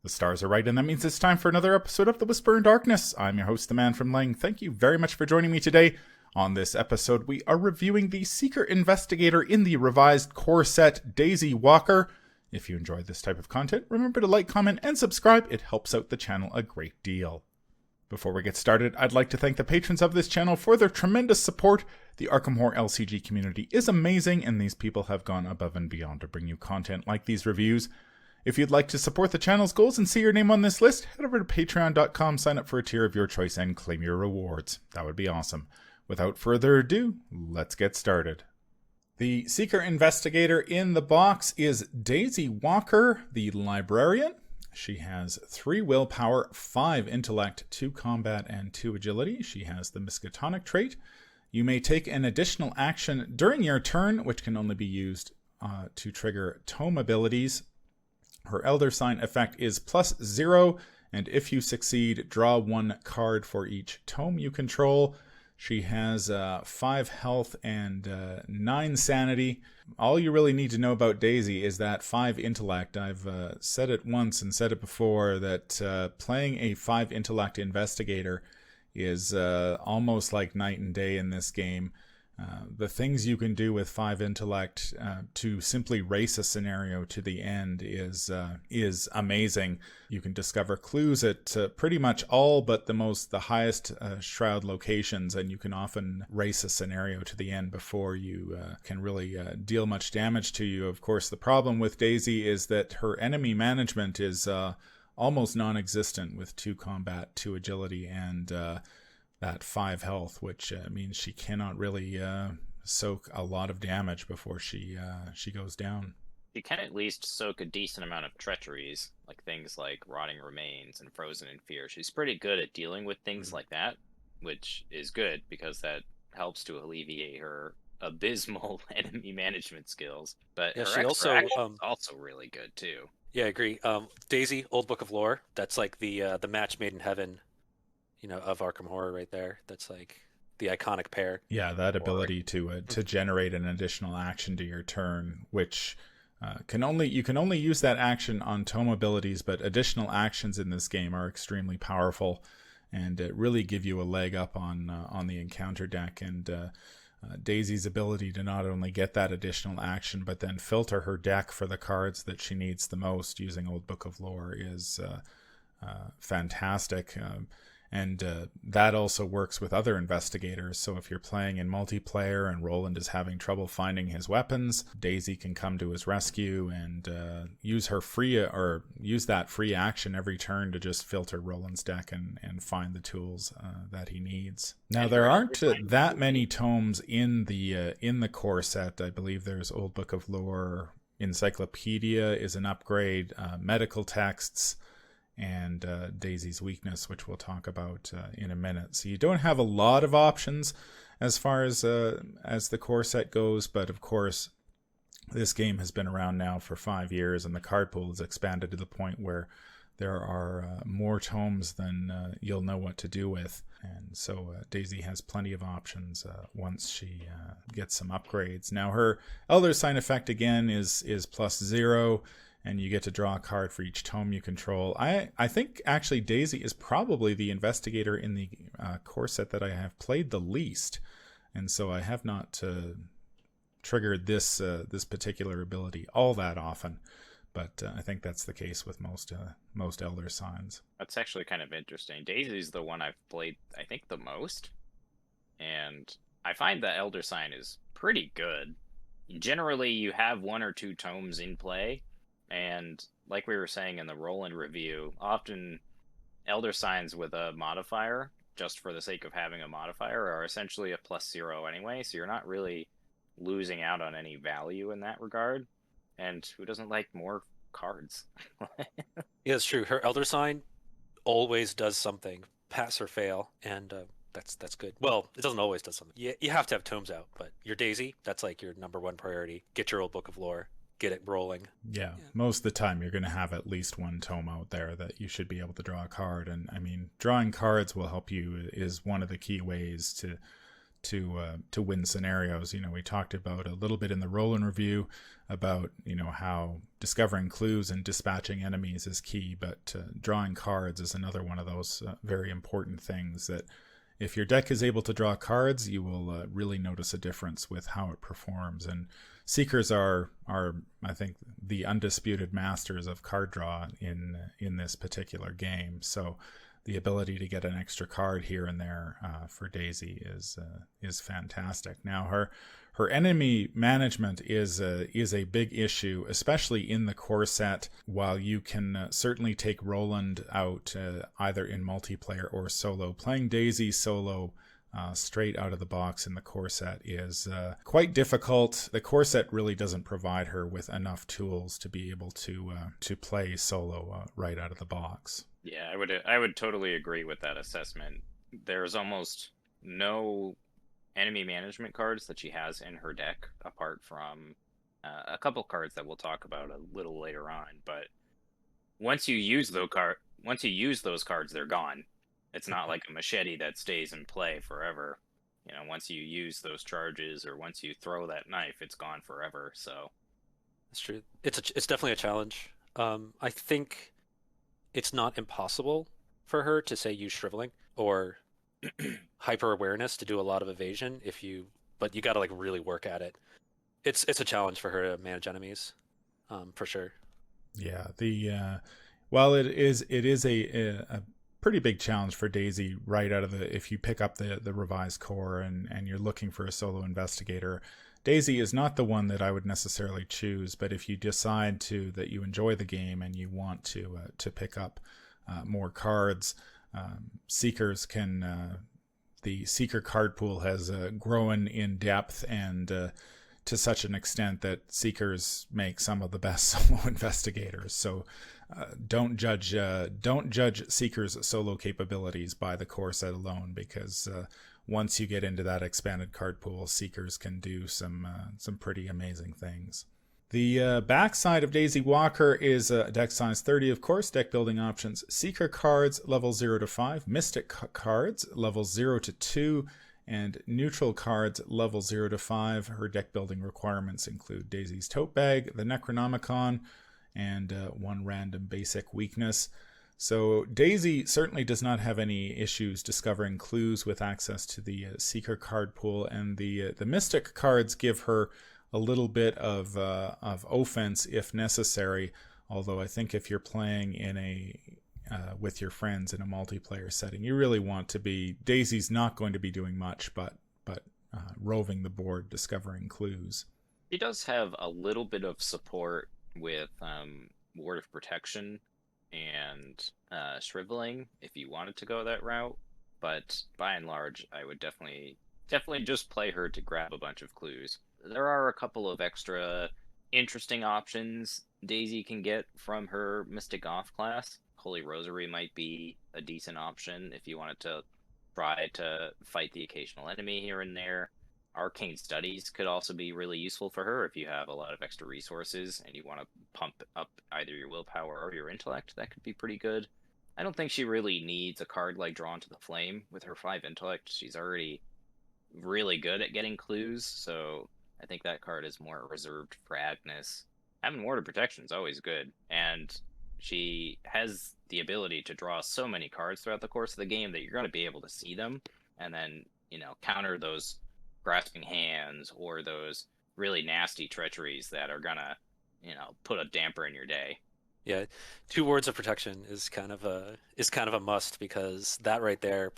The stars are right, and that means it's time for another episode of The Whisper in Darkness. I'm your host, the Man from Lang. Thank you very much for joining me today. On this episode, we are reviewing the Secret Investigator in the revised core set, Daisy Walker. If you enjoyed this type of content, remember to like, comment, and subscribe. It helps out the channel a great deal. Before we get started, I'd like to thank the patrons of this channel for their tremendous support. The Arkham Horror LCG community is amazing, and these people have gone above and beyond to bring you content like these reviews. If you'd like to support the channel's goals and see your name on this list, head over to patreon.com, sign up for a tier of your choice, and claim your rewards. That would be awesome. Without further ado, let's get started. The Secret Investigator in the box is Daisy Walker, the Librarian. She has 3 willpower, 5 intellect, 2 combat, and 2 agility. She has the Miskatonic trait. You may take an additional action during your turn, which can only be used to trigger Tome abilities. Her Elder Sign effect is +0, and if you succeed, draw 1 card for each tome you control. She has 5 health and 9 sanity. All you really need to know about Daisy is that 5 intellect. I've said it once and said it before that playing a 5 intellect investigator is almost like night and day in this game. The things you can do with 5 intellect to simply race a scenario to the end is amazing. You can discover clues at pretty much all but the highest shroud locations, and you can often race a scenario to the end before you can really deal much damage to you. Of course, the problem with Daisy is that her enemy management is almost non-existent with 2 combat, 2 agility, and that 5 health, which means she cannot really soak a lot of damage before she goes down. You can at least soak a decent amount of treacheries, like things like Rotting Remains and Frozen in Fear. She's pretty good at dealing with things like that, which is good because that helps to alleviate her abysmal enemy management skills. But yeah, her she extra action is also really good too. Yeah, I agree. Daisy, Old Book of Lore. That's like the match made in heaven, of Arkham Horror right there. That's like the iconic pair. Yeah, that ability to generate an additional action to your turn, which you can only use that action on tome abilities, but additional actions in this game are extremely powerful and really give you a leg up on the encounter deck. And Daisy's ability to not only get that additional action, but then filter her deck for the cards that she needs the most using Old Book of Lore is fantastic. And that also works with other investigators. So if you're playing in multiplayer and Roland is having trouble finding his weapons, Daisy can come to his rescue and use that free action every turn to just filter Roland's deck and find the tools that he needs. Now there aren't that many tomes in the core set. I believe there's Old Book of Lore, Encyclopedia is an upgrade, medical texts, and Daisy's Weakness, which we'll talk about in a minute. So you don't have a lot of options as far as the core set goes, but of course this game has been around now for 5 years, and the card pool has expanded to the point where there are more tomes than you'll know what to do with. And so Daisy has plenty of options once she gets some upgrades. Now her Elder Sign effect again is +0, and you get to draw a card for each tome you control. I think actually Daisy is probably the investigator in the core set that I have played the least, and so I have not triggered this particular ability all that often. But I think that's the case with most Elder Signs. That's actually kind of interesting. Daisy's the one I've played, I think, the most, and I find that Elder Sign is pretty good. Generally, you have 1 or 2 tomes in play. And like we were saying in the Roland review, often Elder Signs with a modifier, just for the sake of having a modifier, are essentially a +0 anyway, so you're not really losing out on any value in that regard. And who doesn't like more cards? Yeah, it's true. Her Elder Sign always does something, pass or fail, and that's good. Well, it doesn't always do something. You have to have tomes out, but your Daisy, that's like your number 1 priority. Get your Old Book of Lore. Get it rolling. Yeah, most of the time you're going to have at least 1 tome out there that you should be able to draw a card. And I mean, drawing cards will help you, is one of the key ways to win scenarios. You know, we talked about a little bit in the roll-in review about, you know, how discovering clues and dispatching enemies is key, but drawing cards is another one of those very important things that if your deck is able to draw cards, you will really notice a difference with how it performs. And Seekers are I think the undisputed masters of card draw in this particular game. So the ability to get an extra card here and there for Daisy is fantastic. Now her enemy management is a big issue, especially in the core set. While you can certainly take Roland out either in multiplayer or solo, playing Daisy solo straight out of the box in the core set is quite difficult. The core set really doesn't provide her with enough tools to be able to play solo right out of the box. Yeah, I would totally agree with that assessment. There's almost no enemy management cards that she has in her deck, apart from a couple cards that we'll talk about a little later on. But once you use those cards, they're gone. It's not like a machete that stays in play forever. You know, once you use those charges or once you throw that knife, it's gone forever. So That's true. It's definitely a challenge. I think it's not impossible for her to say use shriveling or hyper awareness to do a lot of evasion but you got to like really work at it. It's a challenge for her to manage enemies, for sure. Yeah, well, it is a pretty big challenge for Daisy right out of if you pick up the revised core and you're looking for a solo investigator. Daisy is not the one that I would necessarily choose, but if you decide that you enjoy the game and you want to pick up more cards, Seekers can. The Seeker card pool has grown in depth and to such an extent that Seekers make some of the best solo investigators. So don't judge Seekers' solo capabilities by the core set alone, because once you get into that expanded card pool, Seekers can do some pretty amazing things. The backside of Daisy Walker is deck size 30, of course. Deck building options: Seeker cards level 0 to 5, Mystic cards level 0 to 2, and neutral cards level 0 to 5. Her deck building requirements include Daisy's Tote Bag, the Necronomicon, and one random basic weakness. So Daisy certainly does not have any issues discovering clues with access to the Seeker card pool, and the Mystic cards give her a little bit of offense if necessary. Although I think if you're playing in with your friends in a multiplayer setting, you really want to be. Daisy's not going to be doing much, but roving the board, discovering clues. She does have a little bit of support with Ward of Protection and Shriveling if you wanted to go that route. But by and large, I would definitely just play her to grab a bunch of clues. There are a couple of extra interesting options Daisy can get from her Mystic Off class. Holy Rosary might be a decent option if you wanted to try to fight the occasional enemy here and there. Arcane Studies could also be really useful for her if you have a lot of extra resources and you want to pump up either your willpower or your intellect. That could be pretty good. I don't think she really needs a card like Drawn to the Flame. With her 5 intellect, she's already really good at getting clues, so I think that card is more reserved for Agnes. Having Ward of Protection is always good, and she has the ability to draw so many cards throughout the course of the game that you're going to be able to see them, and then, counter those Grasping Hands or those really nasty treacheries that are going to, put a damper in your day. Yeah, 2 Wards of Protection is kind of a must, because that right there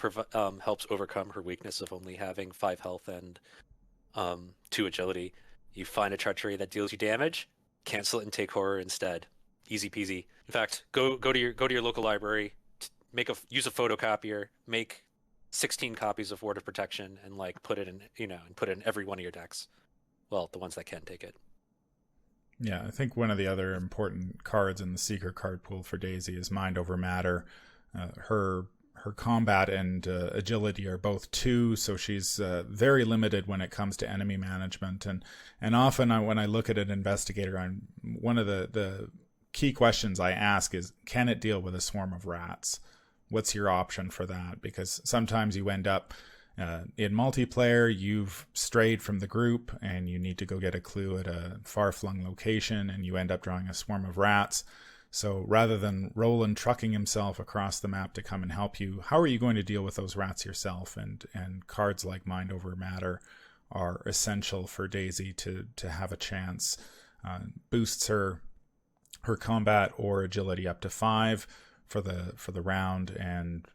helps overcome her weakness of only having 5 health and 2 agility. You find a treachery that deals you damage, cancel it and take horror instead. Easy peasy. In fact, go to your local library, use a photocopier, make 16 copies of Ward of Protection, and put it in every one of your decks. Well, the ones that can take it. Yeah, I think one of the other important cards in the Seeker card pool for Daisy is Mind Over Matter. Her combat and agility are both 2, so she's very limited when it comes to enemy management. And often when I look at an investigator, one of the key questions I ask is, can it deal with a swarm of rats? What's your option for that? Because sometimes you end up In multiplayer, you've strayed from the group and you need to go get a clue at a far-flung location, and you end up drawing a swarm of rats. So rather than Roland trucking himself across the map to come and help you, how are you going to deal with those rats yourself? And cards like Mind Over Matter are essential for Daisy to have a chance. Boosts her combat or agility up to 5 for the round, and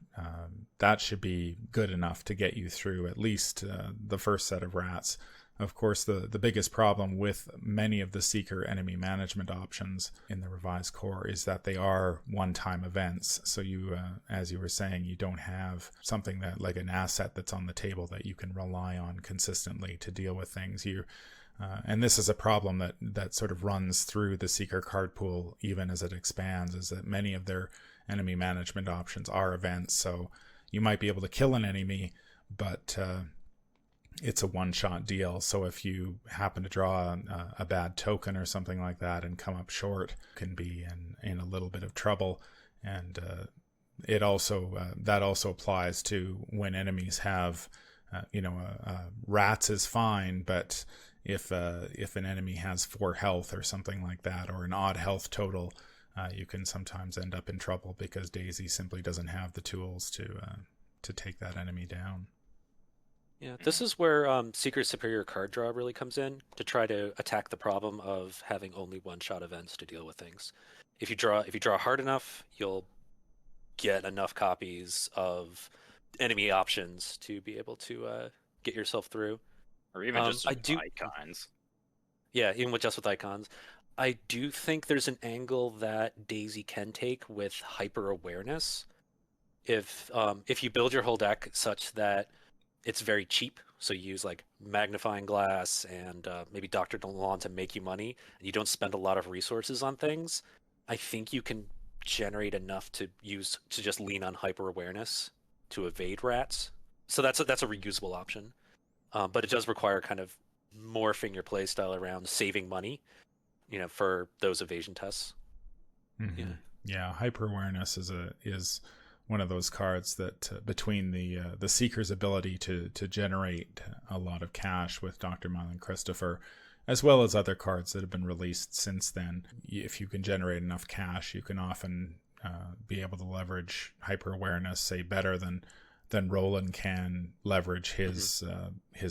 that should be good enough to get you through at least the first set of rats. Of course, the biggest problem with many of the Seeker enemy management options in the revised core is that they are one-time events. So you, as you were saying, you don't have something that like an asset that's on the table that you can rely on consistently to deal with things. And this is a problem that sort of runs through the Seeker card pool even as it expands, is that many of their enemy management options are events. So you might be able to kill an enemy, but it's a one-shot deal. So if you happen to draw a bad token or something like that and come up short, can be in a little bit of trouble. And it also that also applies to when enemies have rats is fine, but if an enemy has 4 health or something like that, or an odd health total, you can sometimes end up in trouble because Daisy simply doesn't have the tools to take that enemy down. Yeah, this is where Seeker's Superior card draw really comes in, to try to attack the problem of having only one-shot events to deal with things. If you draw hard enough, you'll get enough copies of enemy options to be able to get yourself through. Or even just icons. Yeah, even with icons. I do think there's an angle that Daisy can take with hyper awareness. If you build your whole deck such that it's very cheap, so you use like magnifying glass and maybe Dr. Delon to make you money, and you don't spend a lot of resources on things, I think you can generate enough to just lean on hyper awareness to evade rats. So that's a reusable option. But it does require kind of morphing your playstyle around saving money, for those evasion tests. Mm-hmm. Yeah, hyper awareness is one of those cards that between the Seeker's ability to generate a lot of cash with Dr. Mylan Christopher, as well as other cards that have been released since then, if you can generate enough cash, you can often be able to leverage hyper awareness, say, better than Roland can leverage his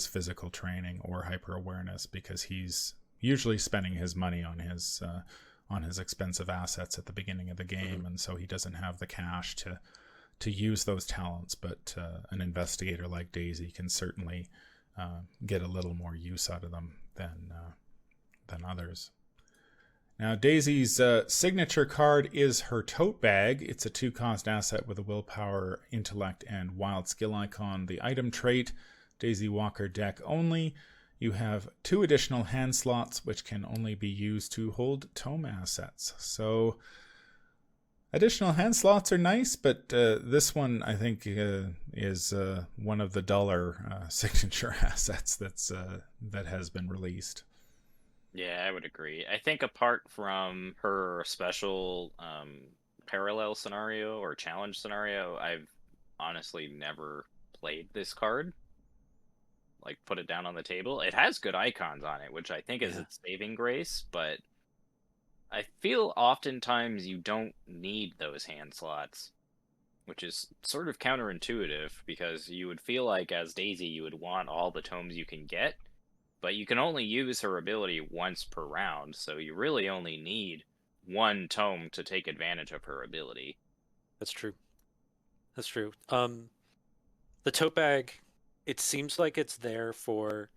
physical training or hyper awareness, because he's usually spending his money on his expensive assets at the beginning of the game, and so he doesn't have the cash to use those talents. But an investigator like Daisy can certainly get a little more use out of them than others. Now, Daisy's signature card is her Tote Bag. It's a 2-cost asset with a willpower, intellect, and wild skill icon. The item trait, Daisy Walker deck only. You have 2 additional hand slots, which can only be used to hold Tome assets. So additional hand slots are nice, but this one, I think, is one of the duller signature assets that has been released. Yeah, I would agree. I think apart from her special parallel scenario or challenge scenario, I've honestly never played this card. Like, put it down on the table. It has good icons on it, which I think is its saving grace, but I feel oftentimes you don't need those hand slots, which is sort of counterintuitive, because you would feel like as Daisy you would want all the tomes you can get, but you can only use her ability once per round, so you really only need 1 tome to take advantage of her ability. That's true. The Tote Bag, it seems like it's there for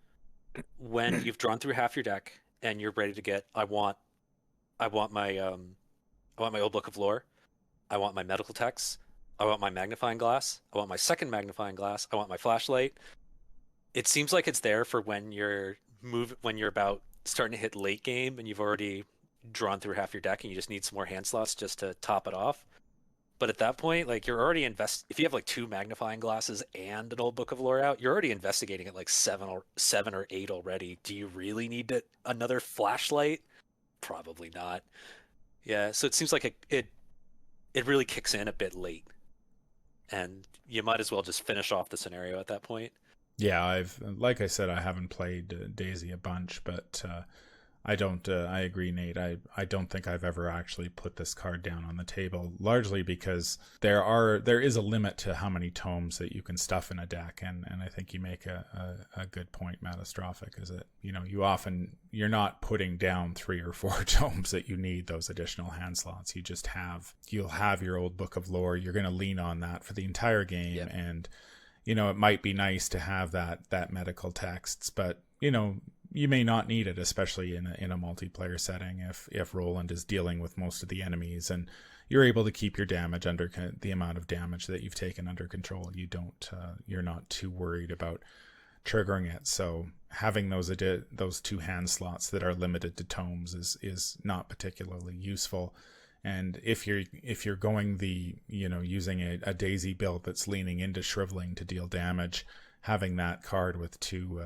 when you've drawn through half your deck and you're ready to get, I want my old book of lore, I want my medical texts, I want my magnifying glass, I want my second magnifying glass, I want my flashlight. It seems like it's there for when you're about starting to hit late game and you've already drawn through half your deck and you just need some more hand slots just to top it off. But at that point, like, you're already if you have like 2 magnifying glasses and an old book of lore out, you're already investigating at like 7 or 8 already. Do you really need another flashlight? Probably not. Yeah, so it seems like it really kicks in a bit late. and you might as well just finish off the scenario at that point. Yeah, like I said, I haven't played Daisy a bunch, but I don't. I agree, Nate. I don't think I've ever actually put this card down on the table, largely because there is a limit to how many tomes that you can stuff in a deck, and I think you make a good point, Matastrophic, is that you're not putting down 3 or 4 tomes that you need those additional hand slots. You'll have your old Book of Lore. You're going to lean on that for the entire game, Yep. and it might be nice to have that medical texts, but you may not need it, especially in a multiplayer setting if Roland is dealing with most of the enemies and you're able to keep your damage under the amount of damage that you've taken under control. You're not too worried about triggering it. So having those 2 hand slots that are limited to tomes is not particularly useful. And if you're going using a Daisy build that's leaning into shriveling to deal damage, having that card with two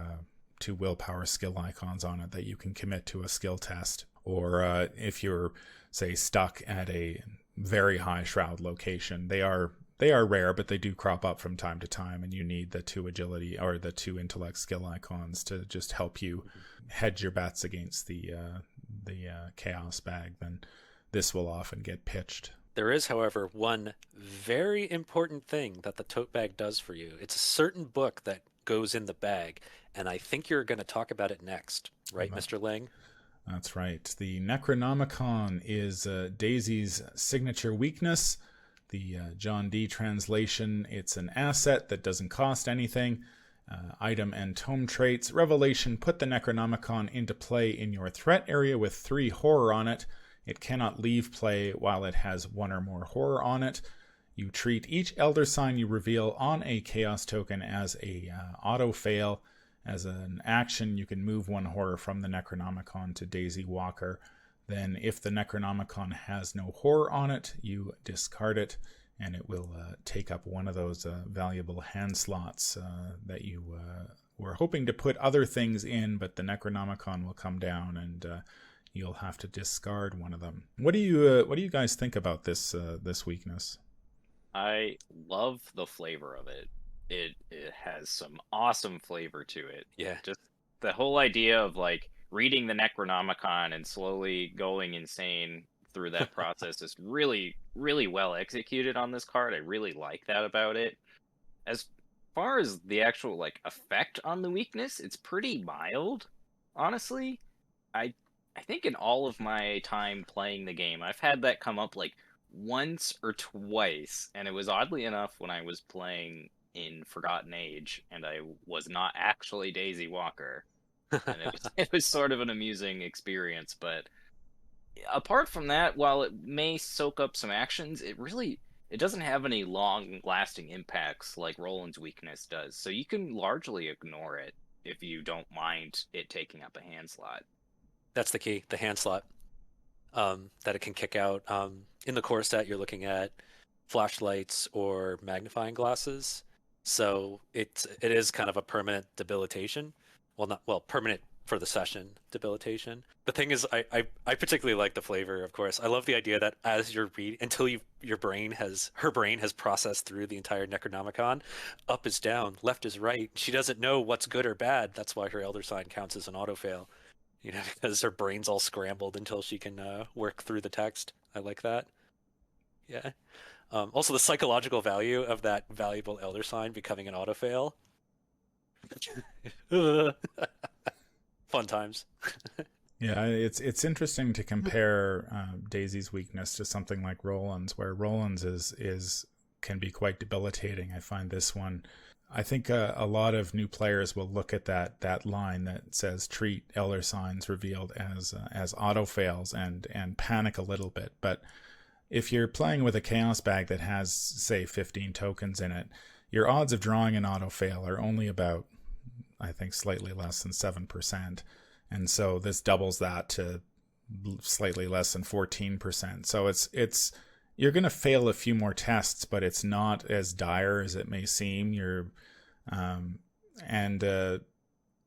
willpower skill icons on it that you can commit to a skill test, or if you're, say, stuck at a very high shroud location, they are rare, but they do crop up from time to time, and you need the 2 agility or the 2 intellect skill icons to just help you hedge your bets against the chaos bag. Then this will often get pitched. There is, however, one very important thing that the tote bag does for you. It's a certain book that goes in the bag, and I think you're going to talk about it next, right, Mr. Ling? That's right. The Necronomicon is Daisy's signature weakness. The John D. translation, it's an asset that doesn't cost anything. Item and tome traits. Revelation, put the Necronomicon into play in your threat area with 3 horror on it. It cannot leave play while it has 1 or more horror on it. You treat each Elder Sign you reveal on a Chaos token as a auto-fail. As an action, you can move 1 horror from the Necronomicon to Daisy Walker. Then, if the Necronomicon has no horror on it, you discard it, and it will take up 1 of those valuable hand slots that you were hoping to put other things in, but the Necronomicon will come down, and you'll have to discard 1 of them. What do you guys think about this weakness? I love the flavor of it. It has some awesome flavor to it. Yeah. Just the whole idea of like reading the Necronomicon and slowly going insane through that process is really, really well executed on this card. I really like that about it. As far as the actual like effect on the weakness, it's pretty mild, honestly. I think in all of my time playing the game, I've had that come up like once or twice, and it was oddly enough when I was playing in Forgotten Age, and I was not actually Daisy Walker, and it was sort of an amusing experience. But apart from that, while it may soak up some actions, it doesn't have any long-lasting impacts like Roland's weakness does. So you can largely ignore it if you don't mind it taking up a hand slot. That's the key, the hand slot that it can kick out. In the core set, you're looking at flashlights or magnifying glasses. So it is kind of a permanent debilitation. Permanent for the session debilitation. The thing is, I particularly like the flavor, of course. I love the idea that as you're reading, until her brain has processed through the entire Necronomicon, up is down, left is right. She doesn't know what's good or bad. That's why her Elder Sign counts as an auto-fail. Because her brain's all scrambled until she can work through the text. I like that. Yeah. Also, the psychological value of that valuable Elder Sign becoming an auto-fail. Fun times. Yeah, it's interesting to compare Daisy's weakness to something like Roland's, where Roland's can be quite debilitating. I find this one, I think a lot of new players will look at that line that says treat Elder Signs revealed as auto fails and panic a little bit. But if you're playing with a Chaos bag that has, say, 15 tokens in it, your odds of drawing an auto fail are only about, I think, slightly less than 7%. And so this doubles that to slightly less than 14%. So it's you're going to fail a few more tests, but it's not as dire as it may seem.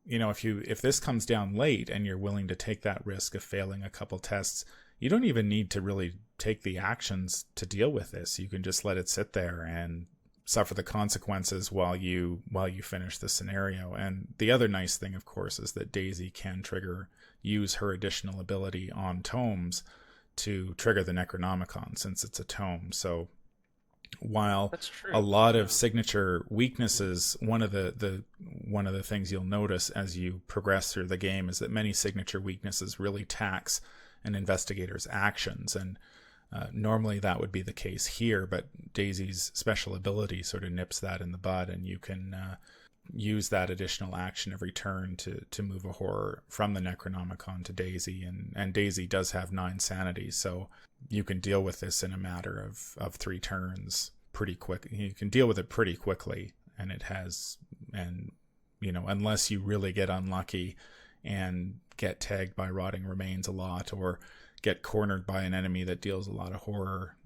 If this comes down late and you're willing to take that risk of failing a couple tests, you don't even need to really take the actions to deal with this. You can just let it sit there and suffer the consequences while you finish the scenario. And the other nice thing, of course, is that Daisy can use her additional ability on tomes to trigger the Necronomicon, since it's a tome. So while a lot of signature weaknesses, one of the things you'll notice as you progress through the game is that many signature weaknesses really tax an investigator's actions, and normally that would be the case here, but Daisy's special ability sort of nips that in the bud, and you can use that additional action every turn to move a horror from the Necronomicon to Daisy, and Daisy does have 9 sanity, so you can deal with this in a matter of 3 turns pretty quick. You can deal with it pretty quickly, and unless you really get unlucky and get tagged by Rotting Remains a lot, or get cornered by an enemy that deals a lot of horror,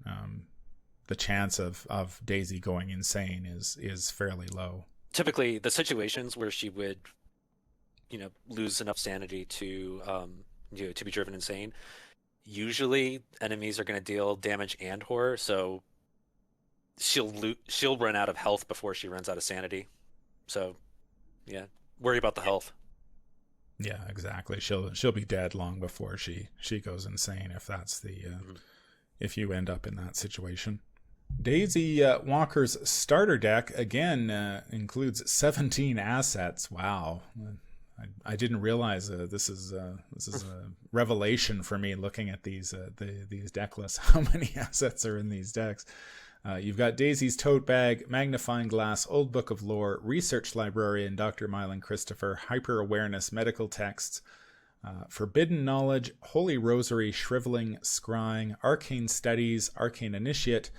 the chance of Daisy going insane is fairly low. Typically, the situations where she would, lose enough sanity to be driven insane, usually enemies are going to deal damage and horror, so she'll run out of health before she runs out of sanity. So, yeah, worry about the health. Yeah, exactly. She'll be dead long before she goes insane, if that's if you end up in that situation. Daisy Walker's starter deck again includes 17 assets. Wow, I didn't realize this is a revelation for me looking at these deck lists. How many assets are in these decks? You've got Daisy's Tote Bag, Magnifying Glass, Old Book of Lore, Research Librarian, Dr. Mylan Christopher, Hyper Awareness, Medical Texts, Forbidden Knowledge, Holy Rosary, Shriveling, Scrying, Arcane Studies, Arcane Initiate,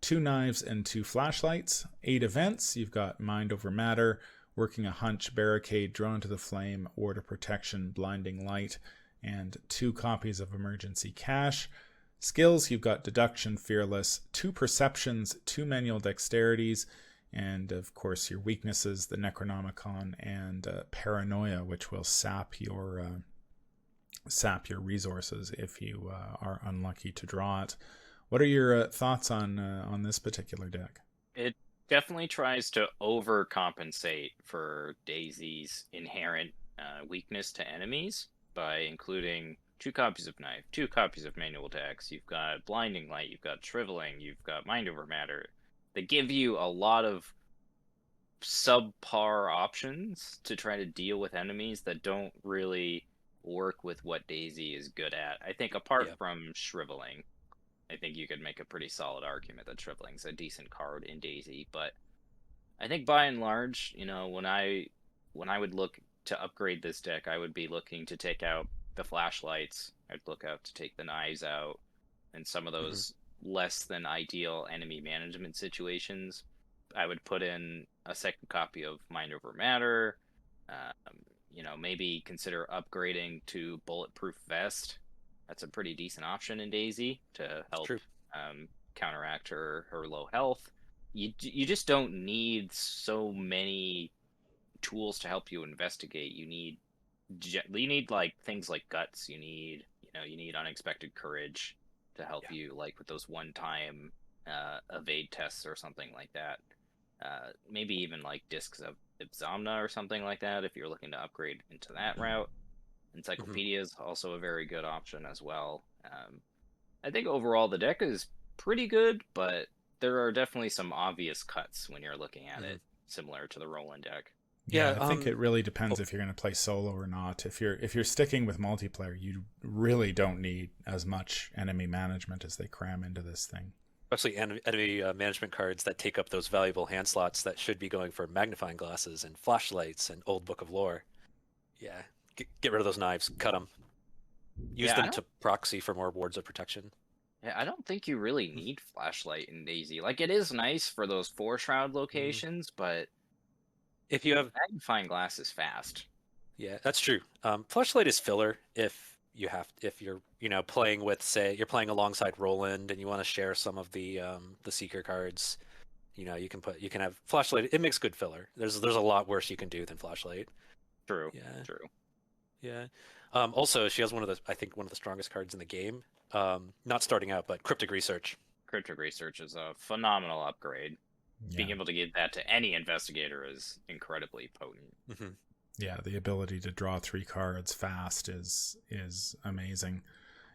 2 Knives and 2 Flashlights, 8 events. You've got Mind Over Matter, Working a Hunch, Barricade, Drawn to the Flame, Ward of Protection, Blinding Light, and 2 copies of Emergency Cash. Skills, you've got Deduction, Fearless, 2 Perceptions, 2 Manual Dexterities, and of course your weaknesses, the Necronomicon and Paranoia, which will sap your resources if you are unlucky to draw it. What are your thoughts on this particular deck? It definitely tries to overcompensate for Daisy's inherent weakness to enemies by including 2 copies of Knife, 2 copies of Manual Dex, you've got Blinding Light, you've got Shriveling, you've got Mind Over Matter. They give you a lot of subpar options to try to deal with enemies that don't really work with what Daisy is good at. I think apart from Shriveling, I think you could make a pretty solid argument that Shriveling's a decent card in Daisy, but I think by and large, when I would look to upgrade this deck, I would be looking to take out the flashlights. I'd look out to take the knives out, and some of those less than ideal enemy management situations. I would put in a second copy of Mind Over Matter. Maybe consider upgrading to Bulletproof Vest. That's a pretty decent option in Daisy to help counteract her low health. You just don't need so many tools to help you investigate. You need like things like guts. You need unexpected courage to help you, like with those one-time evade tests or something like that. Maybe even like discs of Ibzomna or something like that if you're looking to upgrade into that route. Encyclopedia is also a very good option as well. I think overall the deck is pretty good, but there are definitely some obvious cuts when you're looking at it, similar to the Roland deck. Yeah, I think it really depends if you're going to play solo or not. If you're sticking with multiplayer, you really don't need as much enemy management as they cram into this thing. Especially enemy management cards that take up those valuable hand slots that should be going for magnifying glasses and flashlights and Old Book of Lore. Yeah, get rid of those knives, cut them. Use them to proxy for more wards of protection. Yeah, I don't think you really need flashlight in Daisy. Like, it is nice for those 4 shroud locations, but if you have magnifying glass is fast. Yeah, that's true. Flashlight is filler if you're playing with, say, you're playing alongside Roland and you want to share some of the Seeker cards. You can have flashlight. It makes good filler. There's a lot worse you can do than flashlight. True. Yeah. True. Yeah. Also, she has one of the strongest cards in the game. Not starting out, but Cryptic Research. Cryptic Research is a phenomenal upgrade. being able to give that to any investigator is incredibly potent. Mm-hmm. Yeah, the ability to draw 3 cards fast is amazing.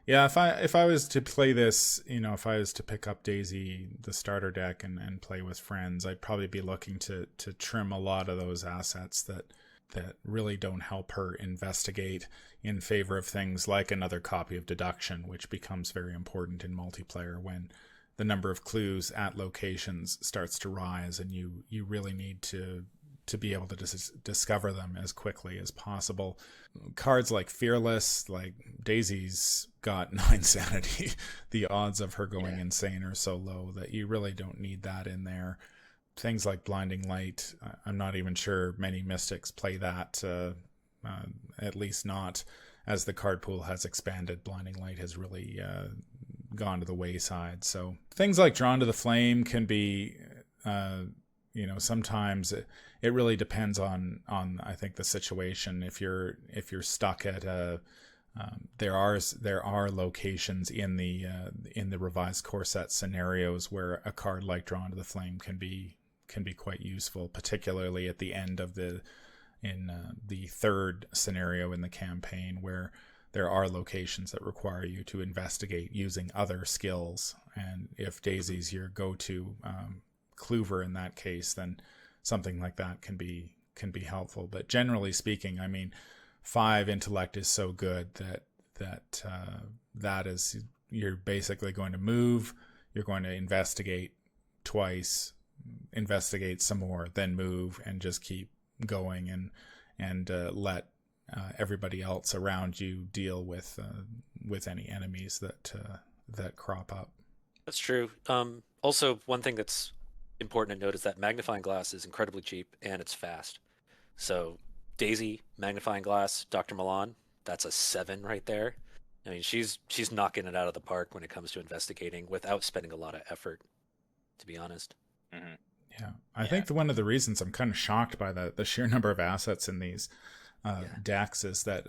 Yeah, if I was to play this, if I was to pick up Daisy, the starter deck, and play with friends, I'd probably be looking to trim a lot of those assets that really don't help her investigate, in favor of things like another copy of Deduction, which becomes very important in multiplayer when the number of clues at locations starts to rise, and you really need to be able to discover them as quickly as possible. Cards like Fearless, like Daisy's got 9 sanity. The odds of her going insane are so low that you really don't need that in there. Things like Blinding Light, I'm not even sure many Mystics play that, at least not as the card pool has expanded. Blinding Light has really gone to the wayside. So things like Drawn to the Flame can be, sometimes it really depends on I think the situation. If you're stuck at there are locations in the revised core set scenarios where a card like Drawn to the Flame can be quite useful, particularly at the end of the third scenario in the campaign, where there are locations that require you to investigate using other skills. And if Daisy's your go-to Clover in that case, then something like that can be helpful. But generally speaking, I mean, 5 intellect is so good that is, you're basically going to move, you're going to investigate twice, investigate some more, then move, and just keep going and let everybody else around you deal with any enemies that crop up. That's true. Also, one thing that's important to note is that magnifying glass is incredibly cheap and it's fast. So Daisy, magnifying glass, Dr. Milan, that's a 7 right there. I mean, she's knocking it out of the park when it comes to investigating without spending a lot of effort, to be honest. Mm-hmm. Yeah, I think one of the reasons I'm kind of shocked by the sheer number of assets in these decks is that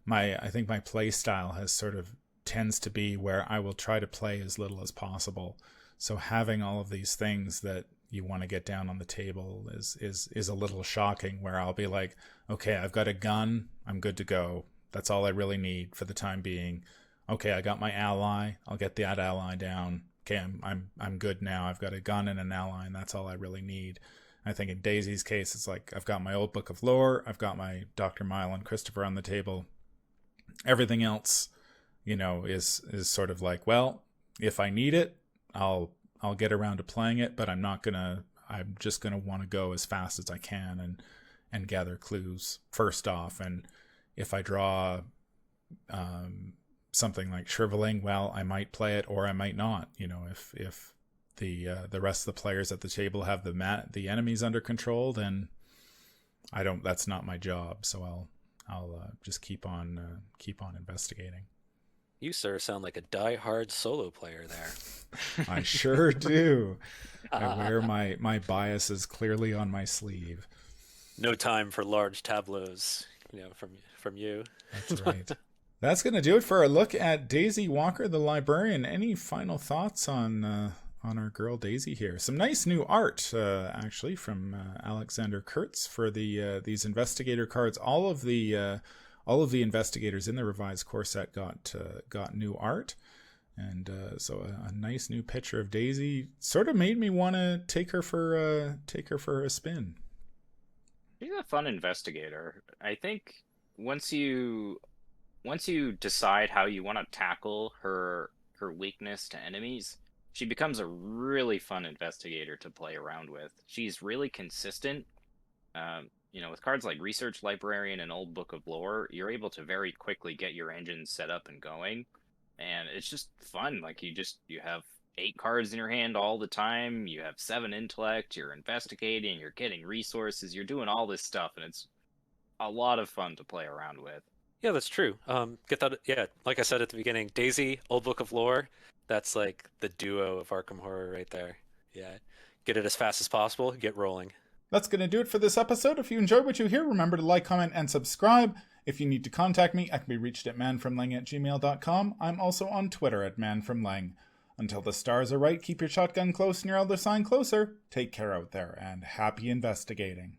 I think my play style has sort of tends to be where I will try to play as little as possible. So having all of these things that you want to get down on the table is a little shocking, where I'll be like, okay, I've got a gun, I'm good to go. That's all I really need for the time being. Okay, I got my ally, I'll get that ally down. Okay, I'm good now. I've got a gun and an ally, and that's all I really need. I think in Daisy's case, it's like, I've got my old book of lore, I've got my Dr. Mile and Christopher on the table. Everything else, is sort of like, well, if I need it, I'll get around to playing it, but I'm just gonna want to go as fast as I can and gather clues first off. And if I draw something like Shriveling, well, I might play it or I might not. If the rest of the players at the table have the enemies under control, then that's not my job. So I'll just keep on investigating. You, sir, sound like a die-hard solo player there. I sure do. I wear my biases clearly on my sleeve. No time for large tableaus, from you. That's right. That's going to do it for our look at Daisy Walker, the librarian. Any final thoughts on our girl Daisy here? Some nice new art, actually, from Alexander Kurtz for these investigator cards. All of the investigators in the revised core set got new art, and so a nice new picture of Daisy sort of made me want to take her for a spin. She's a fun investigator. I think once you decide how you want to tackle her weakness to enemies, she becomes a really fun investigator to play around with. She's really consistent. With cards like Research Librarian and Old Book of Lore, you're able to very quickly get your engine set up and going, and it's just fun. Like, you have 8 cards in your hand all the time, you have 7 intellect, you're investigating, you're getting resources, you're doing all this stuff, and it's a lot of fun to play around with. Yeah, that's true. Get that. Yeah, like I said at the beginning, Daisy, Old Book of Lore, that's like the duo of Arkham Horror right there. Yeah, get it as fast as possible, get rolling. That's going to do it for this episode. If you enjoyed what you hear, remember to like, comment, and subscribe. If you need to contact me, I can be reached at manfromlang@gmail.com. I'm also on Twitter at manfromlang. Until the stars are right, keep your shotgun close and your elder sign closer. Take care out there, and happy investigating.